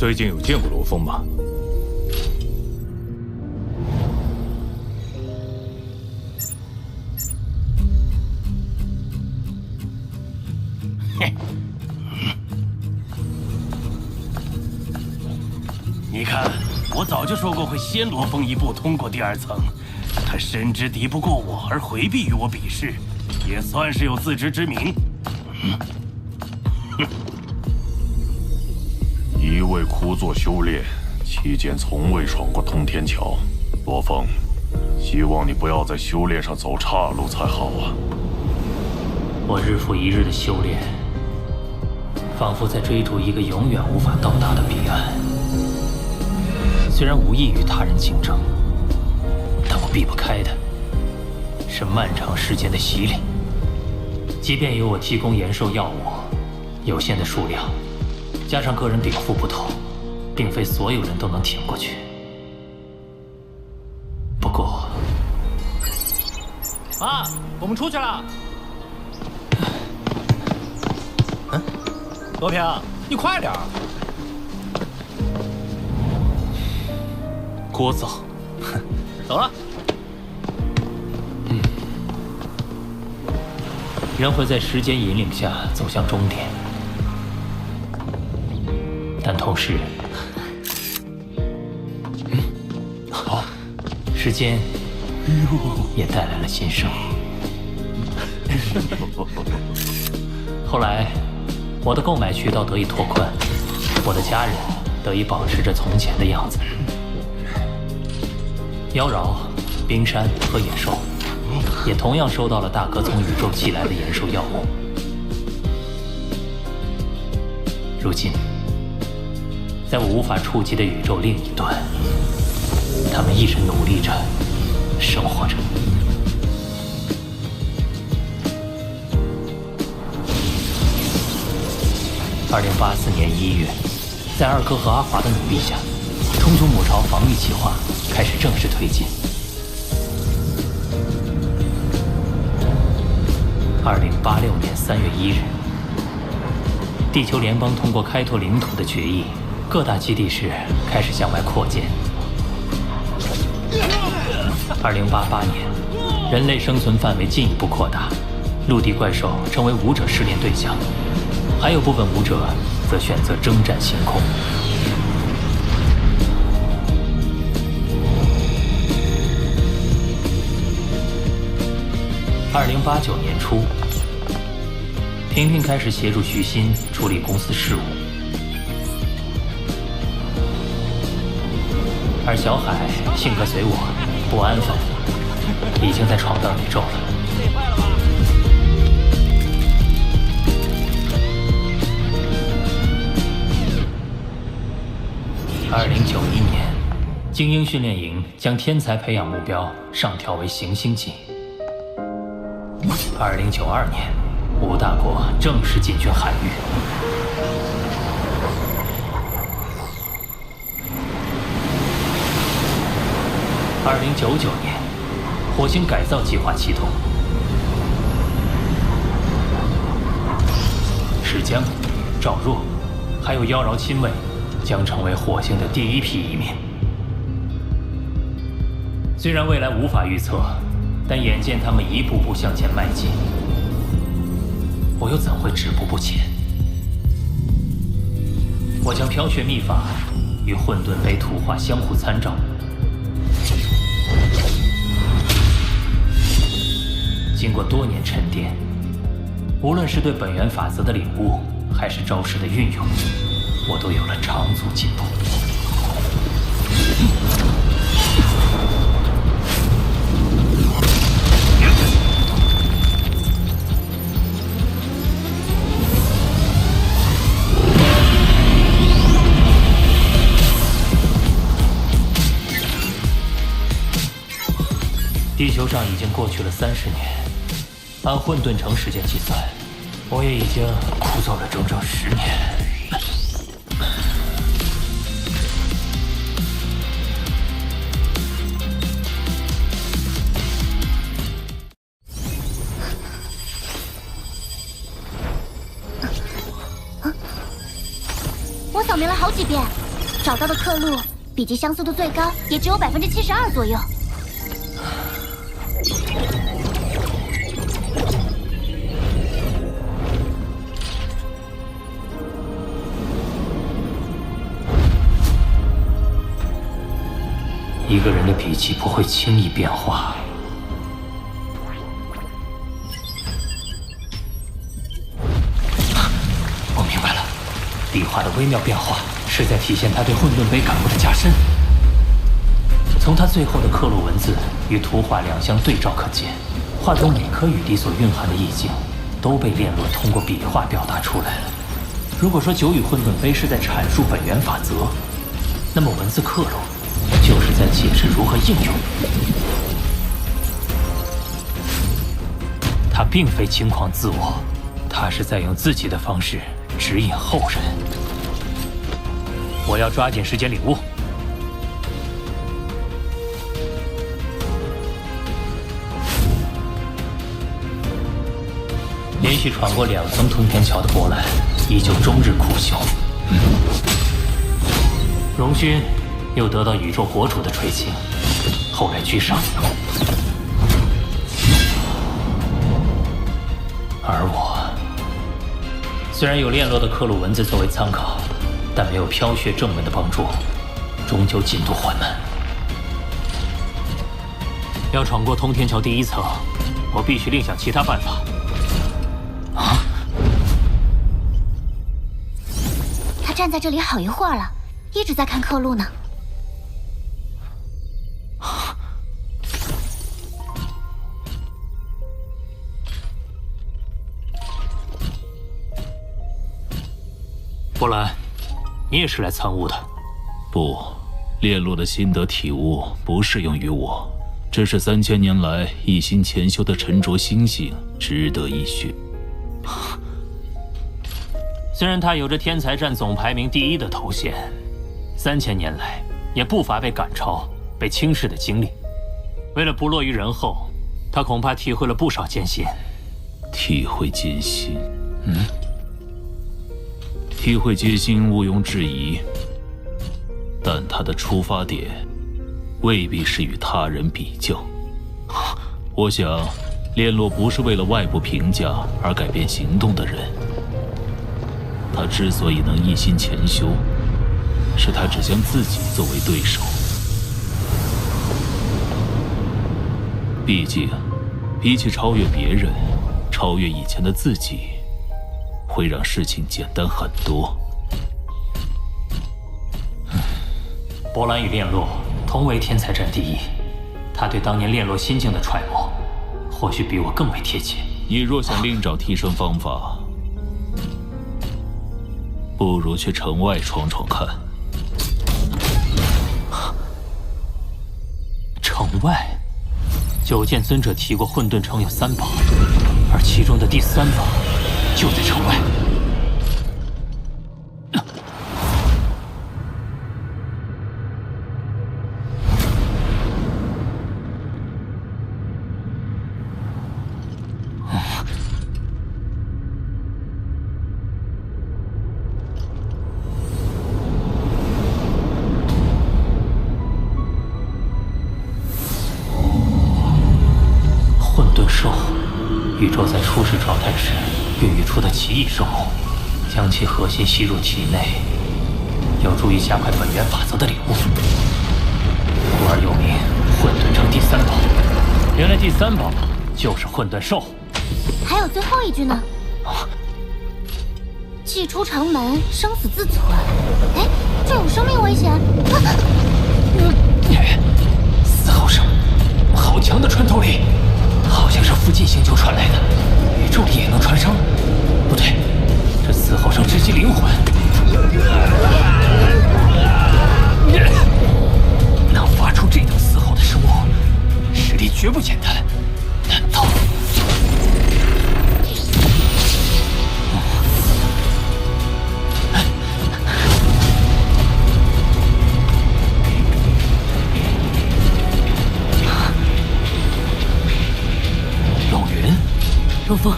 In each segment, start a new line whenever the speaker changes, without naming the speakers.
最近有见过罗峰吗？
你看，我早就说过会先罗峰一步通过第2层。他深知敌不过我而回避与我比试，也算是有自知之明。
一味枯坐修炼，期间从未闯过通天桥。罗峰，希望你不要在修炼上走岔路才好啊！
我日复一日的修炼，仿佛在追逐一个永远无法到达的彼岸。虽然无意与他人竞争，但我避不开的是漫长时间的洗礼。即便有我提供延寿药物，有限的数量，加上个人禀赋不同，并非所有人都能挺过去。不过，
妈，我们出去了。罗平，你快点儿！
聒噪，
哼，走了。
人会在时间引领下走向终点，但同时，时间也带来了新生。后来，我的购买渠道得以拓宽，我的家人得以保持着从前的样子。妖娆、冰山和野兽也同样收到了大哥从宇宙寄来的延寿药物。如今，在我无法触及的宇宙另一端，他们一直努力着，生活着。2084年1月，在二哥和阿华的努力下，冲突母巢防御计划开始正式推进。2086年3月1日，地球联邦通过开拓领土的决议，各大基地市开始向外扩建。2088年，人类生存范围进一步扩大，陆地怪兽成为武者试炼对象，还有部分武者则选择征战星空。2089年初，萍萍开始协助徐新处理公司事务，而小海性格随我，不安分，已经在闯荡宇宙了。2091年，精英训练营将天才培养目标上调为行星级。2092年，五大国正式进军海域。2099年，火星改造计划启动。石江、赵若，还有妖娆亲卫，将成为火星的第一批移民。虽然未来无法预测，但眼见他们一步步向前迈进，我又怎会止步不前？我将飘雪秘法与混沌杯图画相互参照，经过多年沉淀，无论是对本源法则的领悟，还是招式的运用，我都有了长足进步。地球上已经过去了30年，按混沌城时间计算，我也已经枯燥了整整10年。
我扫描了好几遍，
找到的刻录笔记相似度最高也只有72%左右。
一个人的笔记不会轻易变化。我明白了，笔画的微妙变化是在体现他对混沌杯感悟的加深。从他最后的刻录文字与图画两相对照可见，画中每颗雨滴所蕴含的意境都被炼落通过笔画表达出来了。如果说九羽混沌杯是在阐述本源法则，那么文字刻录就是在解释如何应用。他并非轻狂自我，他是在用自己的方式指引后人。我要抓紧时间领悟。连续闯过2层通天桥的波澜，依旧终日苦修。荣勋又得到宇宙国主的垂青，后来居上。而我，虽然有炼落的刻录文字作为参考，但没有飘雪正文的帮助，终究进度缓慢。要闯过通天桥第1层，我必须另想其他办法。
他站在这里好一会儿了，一直在看刻录呢。波兰，你也是来参悟的？
不，炼落的心得体悟不适用于我，这是3000年来一心潜修的沉着心性，值得一学。
虽然他有着天才战总排名第1的头衔，3000年来也不乏被赶超、被轻视的经历。为了不落于人后，他恐怕体会了不少艰辛。
体会艰辛，体会艰辛毋庸置疑，但他的出发点未必是与他人比较。我想，炼落不是为了外部评价而改变行动的人。他之所以能一心潜修，是他只将自己作为对手。毕竟，比起超越别人，超越以前的自己，会让事情简单很多。
波兰与炼落同为天才战第1，他对当年炼落心境的揣摩，或许比我更为贴切。
你若想另找提升方法，不如去城外闯闯看。
城外，九剑尊者提过混沌城有3宝，而其中的第3宝就在城外。宇宙在初始状态时孕育出的奇异生物，将其核心吸入体内，有助于加快本源法则的领悟，故而又名混沌城第3宝。原来第3宝就是混沌兽。
还有最后一句呢。祭出城门，生死自存。哎，这有生命危险！
嘶吼声，好强的穿透力！好像是附近星球传来的，宇宙里也能传声？不对，这嘶吼声直击灵魂。能发出这等嘶吼的生物，实力绝不简单。难道？
东风，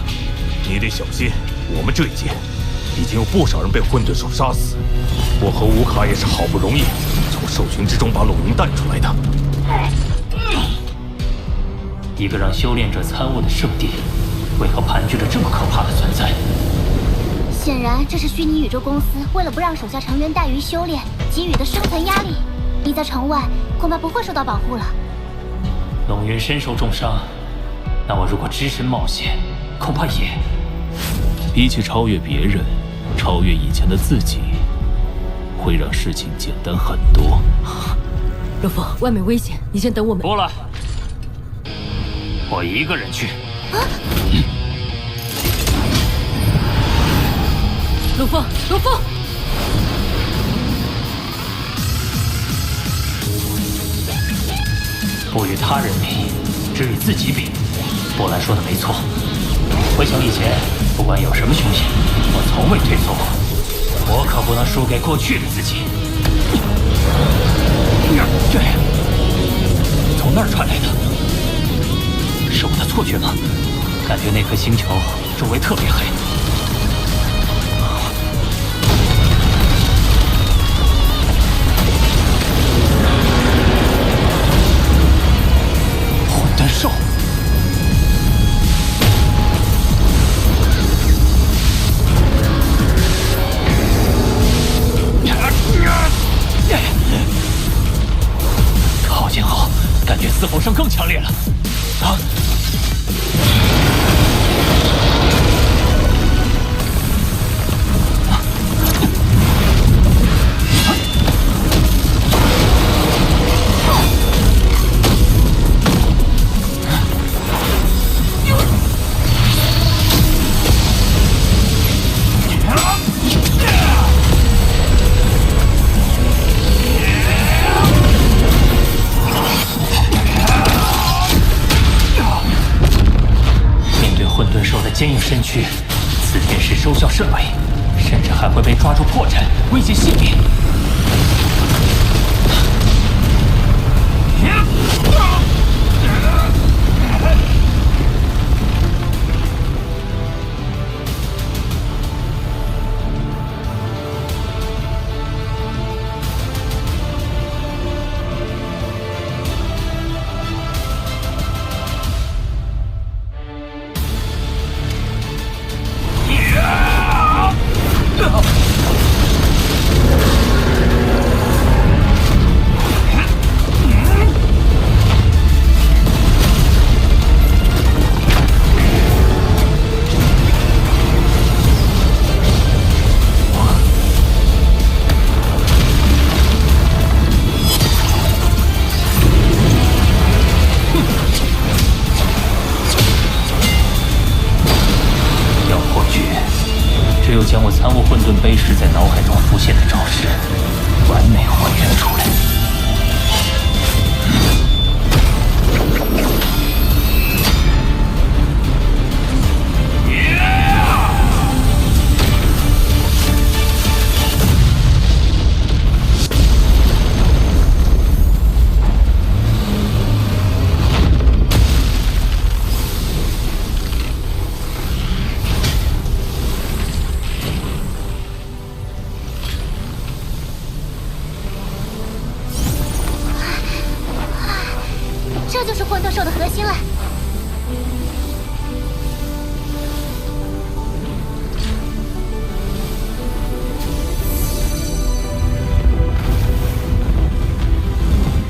你得小心，我们这一劫已经有不少人被混沌兽杀死。我和乌卡也是好不容易从兽群之中把龙云带出来的。
一个让修炼者参悟的圣地，为何盘踞着这么可怕的存在？
显然，这是虚拟宇宙公司为了不让手下成员怠于修炼，给予的生存压力。你在城外恐怕不会受到保护了。
龙云身受重伤，那我如果只身冒险，恐怕也……
比起超越别人，超越以前的自己，会让事情简单很多。
若风，外面危险，你先等我们。
不了，我一个人去。
若风，若风！
不与他人比，只与自己比。波兰说的没错。回想以前，不管有什么凶险，我从未退缩过。我可不能输给过去的自己。这从那儿传来的，是我的错觉吗？感觉那颗星球周围特别黑。混沌兽。靠近后，感觉嘶吼声更强烈了。啊！坚硬身躯，此天使收效甚微，甚至还会被抓住破绽，威胁性命。将我参悟混沌碑时在脑海中浮现的招式完美还原出来。
这就是混沌兽的核心了。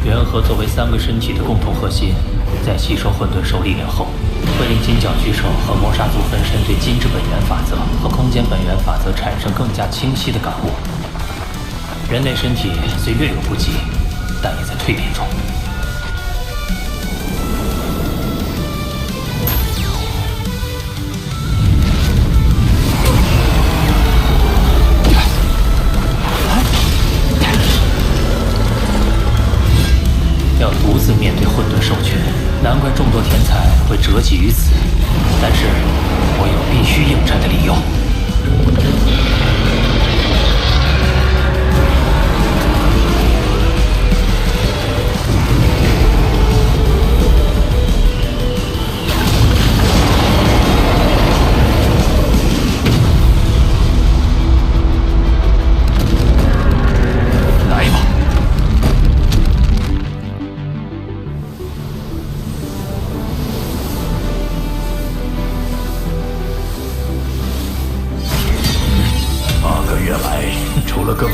元核作为3个身体的共同核心，在吸收混沌兽力量后，会令金角巨兽和魔杀族分身对金之本源法则和空间本源法则产生更加清晰的感悟。人类身体虽略有不及，但也在蜕变中。要独自面对混沌兽群，难怪众多天才会折戟于此。但是，我有必须应战的理由。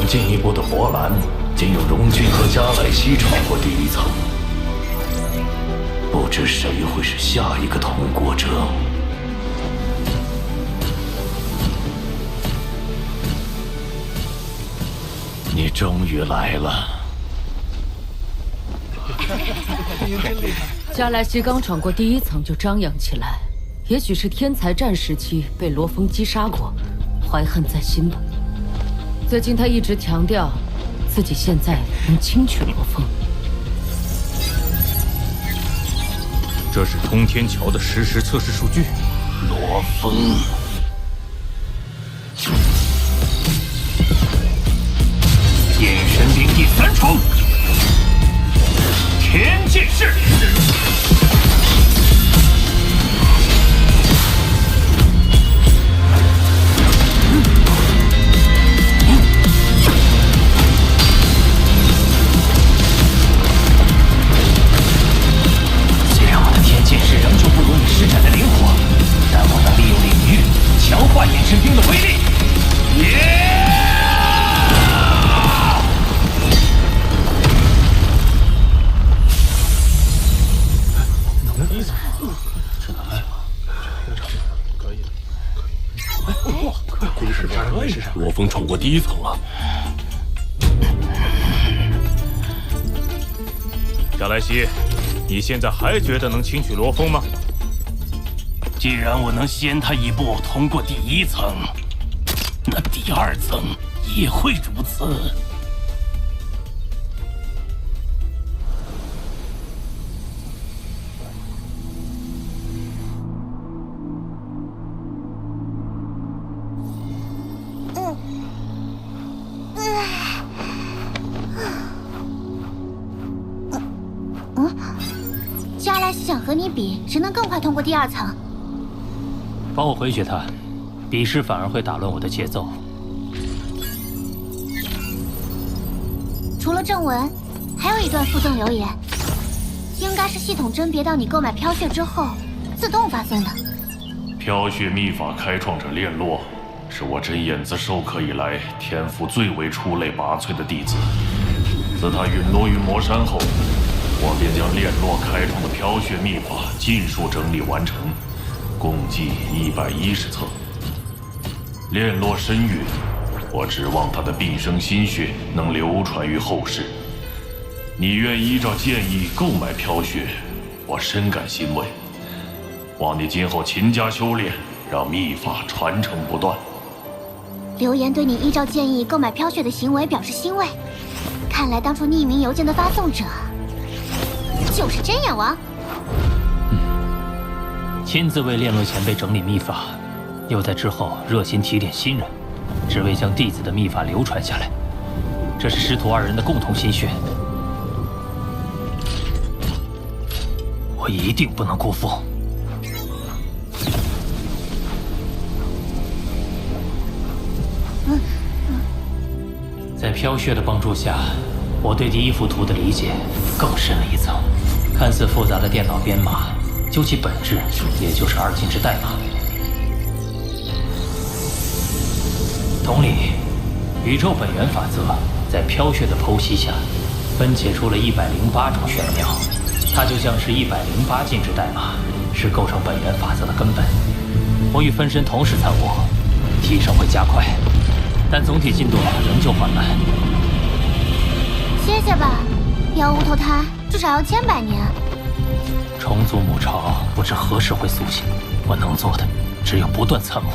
更进一步的波澜，仅有荣军和加莱西闯过第一层。不知谁会是下一个通过者。你终于来了。
加莱西刚闯过第一层就张扬起来，也许是天才战时期被罗峰击杀过，怀恨在心吧。最近他一直强调自己现在能轻取罗峰。
这是通天桥的实时测试数据。
罗峰，眼神兵第3重，天剑式。虽然我的天剑式仍旧不如你施展的灵活，但我能利用领域强化眼神兵的威力。
罗峰闯过第一层了。加莱西，你现在还觉得能轻取罗峰吗？
既然我能先他一步通过第1层，那第2层也会如此。
加莱西想和你比，谁能更快通过第2层？
帮我回绝他，比试反而会打乱我的节奏。
除了正文，还有一段附赠留言，应该是系统甄别到你购买飘血之后自动发送的。
飘血秘法开创者炼洛，是我真眼自授课以来天赋最为出类拔萃的弟子。自他陨落于魔山后，我便将炼洛开创的飘血秘法尽数整理完成，共计110册。炼洛深蕴，我指望他的毕生心血能流传于后世。你愿依照建议购买飘血，我深感欣慰。望你今后勤加修炼，让秘法传承不断。
留言对你依照建议购买飘血的行为表示欣慰。看来当初匿名邮件的发送者就是真眼王。
亲自为炼洛前辈整理秘法，又在之后热心提点新人，只为将弟子的秘法流传下来。这是师徒2人的共同心血，我一定不能辜负。在飘血的帮助下，我对第1幅图的理解更深了一层。看似复杂的电脑编码，究其本质，也就是2进制代码。同理，宇宙本源法则在飘血的剖析下，分解出了108种玄妙。它就像是108进制代码，是构成本源法则的根本。我与分身同时参悟，提升会加快，但总体进度仍旧缓慢。
歇歇吧，要无头胎至少要千百年。
重组母巢不知何时会苏醒，我能做的只有不断参悟。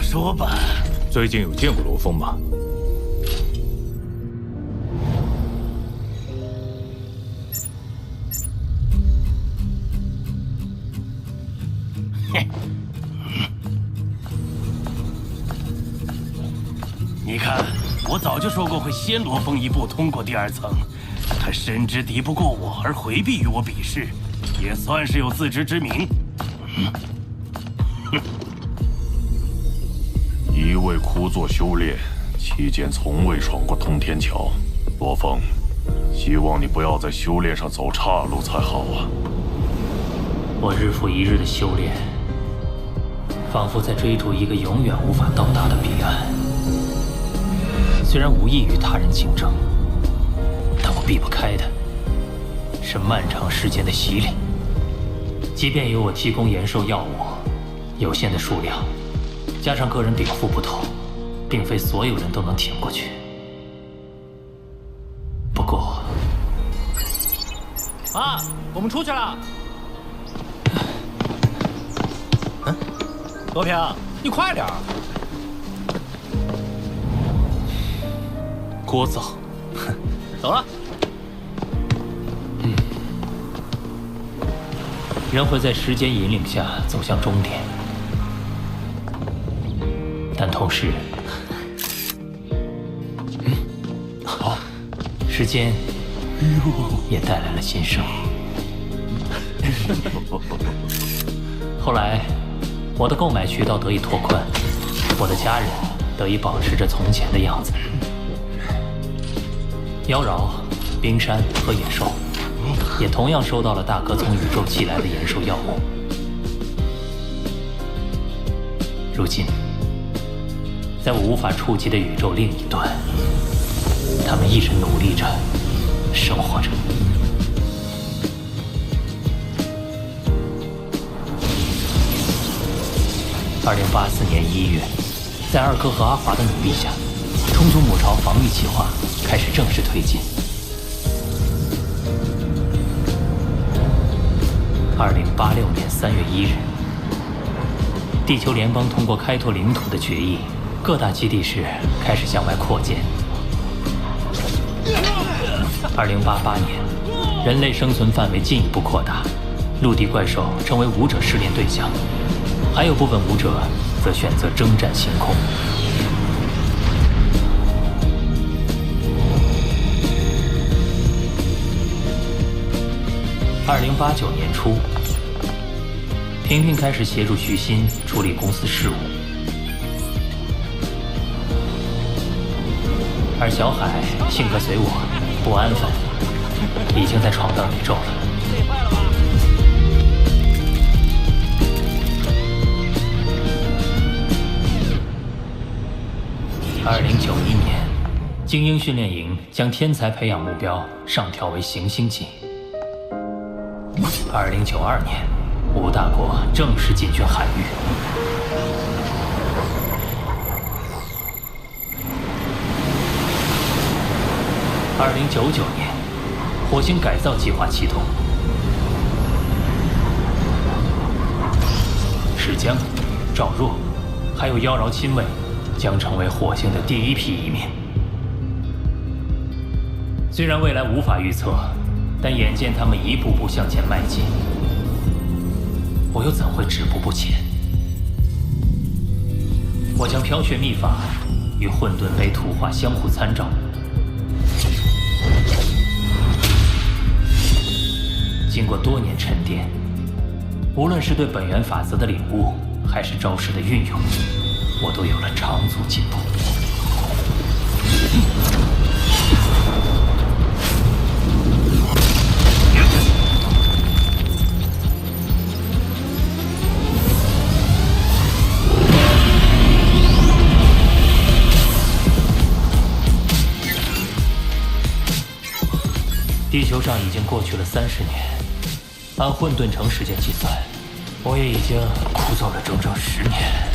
说吧，
最近有见过罗峰吗？
我早就说过会先罗峰一步通过第2层。他深知敌不过我而回避与我比试，也算是有自知之明。
一味枯坐修炼，期间从未闯过通天桥。罗峰，希望你不要在修炼上走岔路才好啊。
我日复一日的修炼，仿佛在追逐一个永远无法到达的彼岸。虽然无意与他人竞争，但我避不开的是漫长时间的洗礼。即便有我提供延寿药物，有限的数量，加上个人禀赋不同，并非所有人都能挺过去。不过，
妈，我们出去了。罗平，你快点儿！
聒噪。
走了。
人会在时间引领下走向终点，但同时，时间也带来了新生。后来，我的购买渠道得以拓宽，我的家人得以保持着从前的样子。妖娆、冰山和野兽也同样收到了大哥从宇宙寄来的延寿药物。如今，在我无法触及的宇宙另一端，他们一直努力着，生活着。2084年1月，在二哥和阿华的努力下，冲突母巢防御计划开始正式推进。2086年3月1日，地球联邦通过开拓领土的决议，各大基地市开始向外扩建。2088年，人类生存范围进一步扩大，陆地怪兽成为武者试炼对象，还有部分武者则选择征战星空。2089年初，婷婷开始协助徐新处理公司事务，而小海性格随我，不安分，已经在闯荡宇宙了。2091年，精英训练营将天才培养目标上调为行星级。2092年，吴大国正式进军海域。2099年，火星改造计划启动。史江、赵若，还有妖娆亲卫，将成为火星的第一批移民。虽然未来无法预测，但眼见他们一步步向前迈进，我又怎会止步不前？我将飘雪秘法与混沌杯图画相互参照，经过多年沉淀，无论是对本源法则的领悟，还是招式的运用，我都有了长足进步。地球上已经过去了30年，按混沌城时间计算，我也已经枯燥了整整10年。